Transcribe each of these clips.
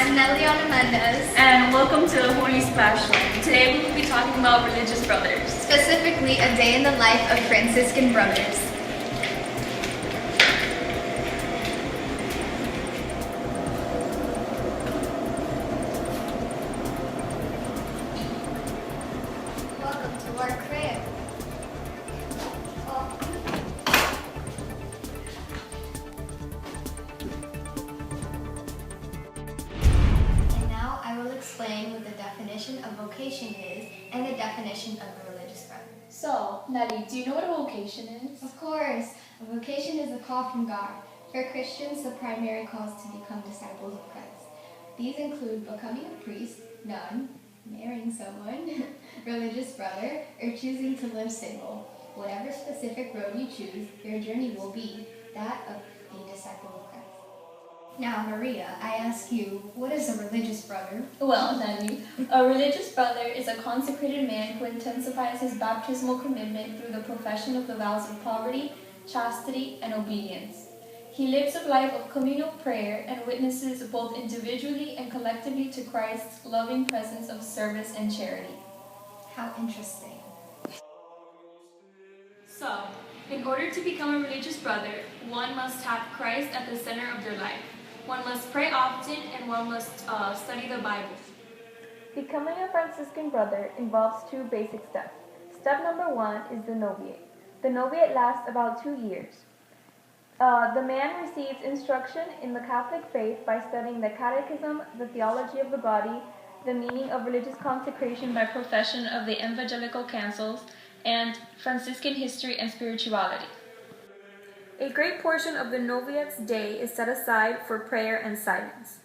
I'm Nellyana Mendez. And welcome to the Holy Splash Line. Today we will be talking about religious brothers. Specifically, a day in the life of Franciscan brothers. Welcome to our crib. And now I will explain what the definition of vocation is and the definition of a religious brother. So, Nelly, do you know what a vocation is? Of course, a vocation is a call from God. For Christians, the primary call is to become disciples of Christ. These include becoming a priest, nun, marrying someone, religious brother, or choosing to live single. Whatever specific road you choose, your journey will be that of a disciple of Christ. Now, Maria, I ask you, what is a religious brother? Well, Nelly, a religious brother is a consecrated man who intensifies his baptismal commitment through the profession of the vows of poverty, chastity, and obedience. He lives a life of communal prayer and witnesses both individually and collectively to Christ's loving presence of service and charity. How interesting. So, in order to become a religious brother, one must have Christ at the center of their life. One must pray often and one must study the Bible. Becoming a Franciscan brother involves two basic steps. Step number 1 is the novitiate. The novitiate lasts about 2 years. The man receives instruction in the Catholic faith by studying the Catechism, the theology of the body, the meaning of religious consecration by profession of the evangelical councils, and Franciscan history and spirituality. A great portion of the novitiate's day is set aside for prayer and silence.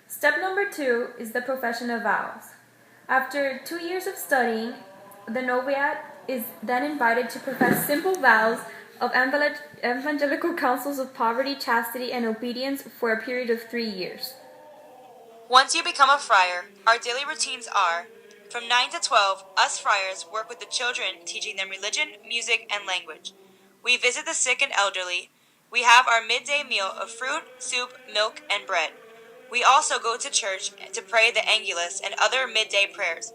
Step number 2 is the profession of vows. After 2 years of studying, the novitiate is then invited to profess simple vows of evangelical counsels of poverty, chastity, and obedience for a period of 3 years. Once you become a friar, our daily routines are: from 9 to 12, us friars work with the children, teaching them religion, music, and language. We visit the sick and elderly. We have our midday meal of fruit, soup, milk, and bread. We also go to church to pray the Angelus and other midday prayers.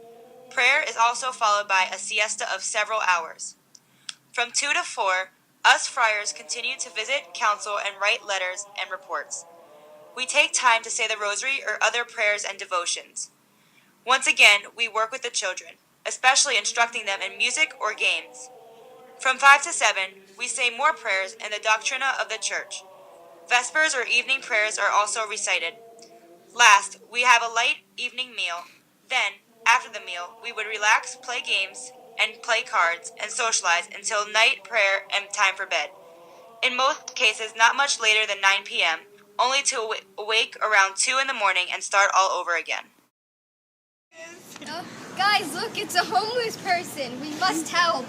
Prayer is also followed by a siesta of several hours. From 2 to 4, us friars continue to visit, counsel, and write letters and reports. We take time to say the rosary or other prayers and devotions. Once again, we work with the children, especially instructing them in music or games. From 5 to 7, we say more prayers and the doctrina of the church. Vespers or evening prayers are also recited. Last, we have a light evening meal. Then, after the meal, we would relax, play games, and play cards, and socialize until night prayer and time for bed. In most cases, not much later than 9 p.m., only to awake around 2 in the morning and start all over again. Oh, guys, look, it's a homeless person. We must help.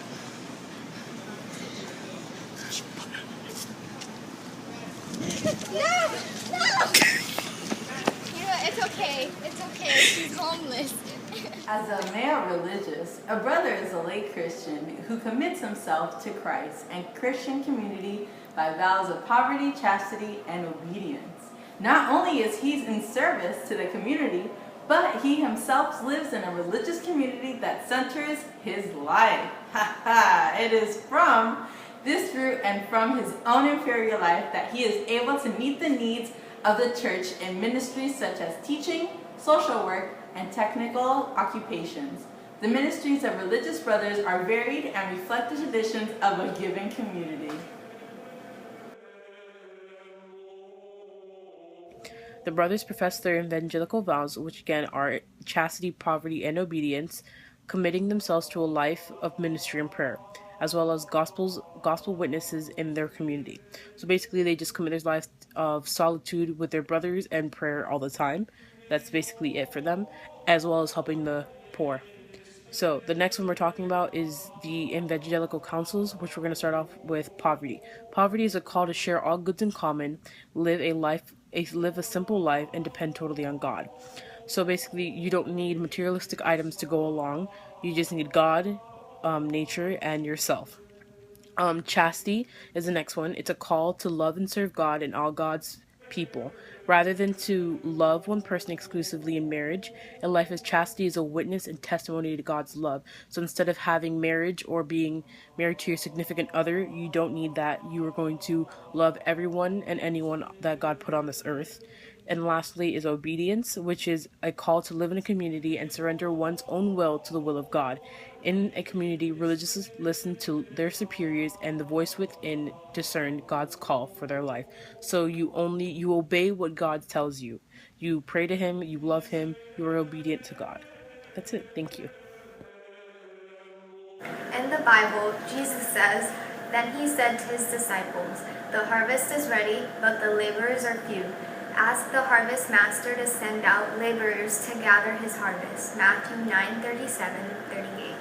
No! No! You know, it's okay. It's okay. She's homeless. As a male religious, a brother is a lay Christian who commits himself to Christ and Christian community by vows of poverty, chastity, and obedience. Not only is he in service to the community, but he himself lives in a religious community that centers his life. It is from this root and from his own inferior life that he is able to meet the needs of the church in ministries such as teaching, social work, and technical occupations. The ministries of religious brothers are varied and reflect the traditions of a given community. The brothers profess their evangelical vows, which again are chastity, poverty, and obedience, committing themselves to a life of ministry and prayer, as well as gospel witnesses in their community. So basically, they just commit their life of solitude with their brothers and prayer all the time. That's basically it for them, as well as helping the poor. So the next one we're talking about is the evangelical counsels, which we're going to start off with poverty. Poverty is a call to share all goods in common, live a simple life, and depend totally on God. So basically, you don't need materialistic items to go along. You just need God, nature, and yourself. Chastity is the next one. It's a call to love and serve God and all God's people. Rather than to love one person exclusively in marriage, a life of chastity is a witness and testimony to God's love. So instead of having marriage or being married to your significant other, you don't need that. You are going to love everyone and anyone that God put on this earth. And lastly is obedience, which is a call to live in a community and surrender one's own will to the will of God. In a community, religious listen to their superiors and the voice within discern God's call for their life. So you obey what God tells you. You pray to him, you love him, you are obedient to God. That's it. Thank you. In the Bible, Jesus says, "Then he said to his disciples, 'The harvest is ready, but the laborers are few. Ask the harvest master to send out laborers to gather his harvest.'" Matthew 9:37-38.